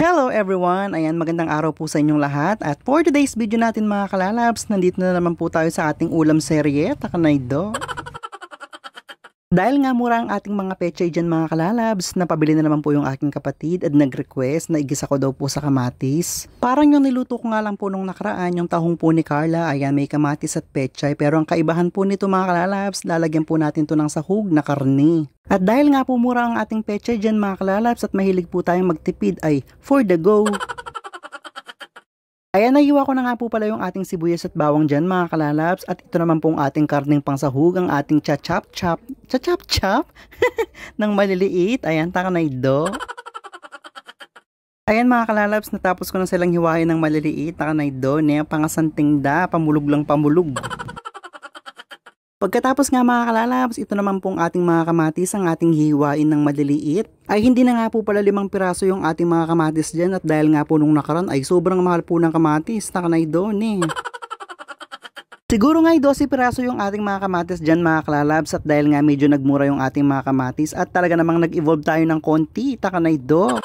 Hello everyone! Ayan, magandang araw po sa inyong lahat. At for today's video natin mga kalalabs, nandito na naman po tayo sa ating ulam serye, Takanaydo. Dahil nga mura ang ating mga pechay dyan mga kalalabs, napabili na naman po yung aking kapatid at nag-request na igisa ko daw po sa kamatis. Parang yung niluto ko nga lang po nung nakaraan, yung tahong po ni Carla, ayan may kamatis at pechay. Pero ang kaibahan po nito mga kalalabs, lalagyan po natin to ng sahog na karne. At dahil nga po mura ang ating pechay dyan mga kalalabs at mahilig po tayong magtipid ay for the go. Ayan, nahiwa ko na nga po pala yung ating sibuyas at bawang dyan mga kalalabs. At ito naman pong ating karneng pangsahog, ang ating cha-chop-chop ng maliliit. Ayan, Takanaydo. Ayan mga kalalabs, natapos ko na silang hiwain ng maliliit. Takanaydo, niya pangasanting da, pamulog lang pamulog. Pagkatapos nga mga kalalabs, ito naman pong ating mga kamatis, ang ating hiwain ng maliliit. Ay hindi na nga po pala 5 piraso yung ating mga kamatis dyan. At dahil nga po nung nakaraan ay sobrang mahal po ng kamatis, Takanaydo eh. Siguro nga 12 piraso yung ating mga kamatis dyan mga kalalabs. At dahil nga medyo nagmura yung ating mga kamatis at talaga namang nag-evolve tayo ng konti, Takanaydo.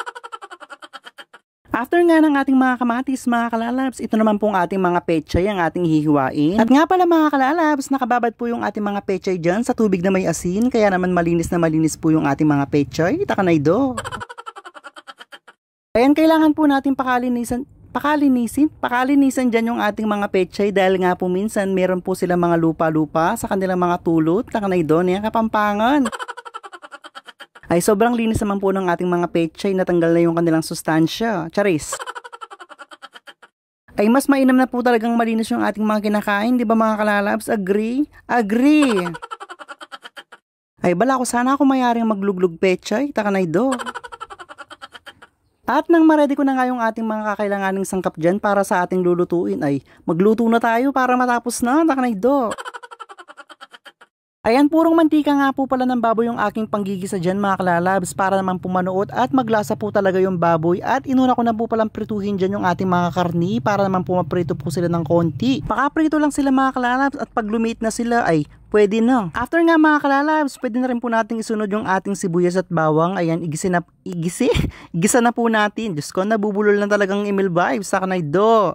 After nga ng ating mga kamatis mga kalalabs, ito naman pong ating mga pechay ang ating hihiwain. At nga pala mga kalalabs, nakababad po yung ating mga pechay dyan sa tubig na may asin. Kaya naman malinis na malinis po yung ating mga pechay, Takanaydo. Ayan, kailangan po natin pakalinisan dyan yung ating mga pechay. Dahil nga po minsan meron po silang mga lupa-lupa sa kanilang mga tulot, Takanaydo, niya Kapampangan. Ay sobrang linis naman po ng ating mga pechay, natanggal na yung kanilang sustansya. Charis. Ay mas mainam na po talagang malinis yung ating mga kinakain, di ba mga kalalabs? Agree? Agree! Ay bala ko sana ako mayaring magluglug pechay, Takanaydo. At nang ma-ready ko na nga yung ating mga kakailanganing sangkap dyan para sa ating lulutuin, ay magluto na tayo para matapos na, Takanaydo. Ayan, purong mantika nga po pala ng baboy yung aking panggigisa dyan mga kalalabs para naman pumanuot at maglasa po talaga yung baboy. At inuna ko na po palang prituhin dyan yung ating mga karni para naman pumaprito po sila ng konti. Pakaprito lang sila mga kalalabs at pag lumit na sila ay pwede na. After nga mga kalalabs, pwede na rin po natin isunod yung ating sibuyas at bawang. Ayan, igisa na po natin. Diyos ko, nabubulol na talagang email vibes, Takanaydo.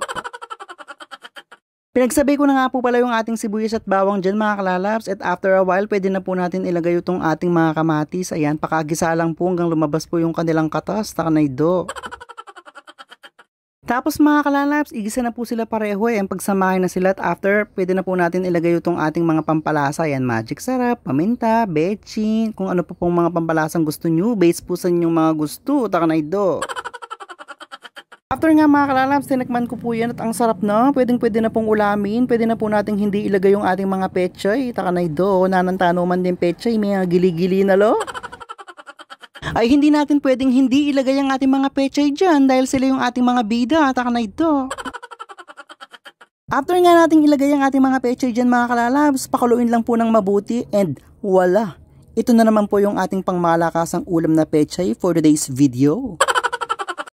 Pinagsabay ko na nga po pala yung ating sibuyas at bawang dyan mga kalalabs. At after a while, pwede na po natin ilagay itong ating mga kamatis. Ayan, pakagisa lang po hanggang lumabas po yung kanilang katas, Takanaydo. Tapos mga kalalabs, igisa na po sila pareho. Ayan, pagsamahin na sila at after, pwede na po natin ilagay itong ating mga pampalasa. Ayan, magic sarap, paminta, bechin, kung ano pa pong mga pampalasang gusto nyo. Base po sa inyong mga gusto, Takanaydo. After nga mga kalalabs, tinakman ko po yan at ang sarap na. Pwede na pong ulamin. Pwede na po nating hindi ilagay yung ating mga pechay. Takanaydo, nanantano man din pechay. May gili-gili na lo. Ay hindi natin pwedeng hindi ilagay ang ating mga pechay dyan dahil sila yung ating mga bida. Takanaydo. After nga nating ilagay ang ating mga pechay dyan mga kalalabs, pakuluin lang po ng mabuti and wala. Ito na naman po yung ating pangmalakasang ulam na pechay for today's video.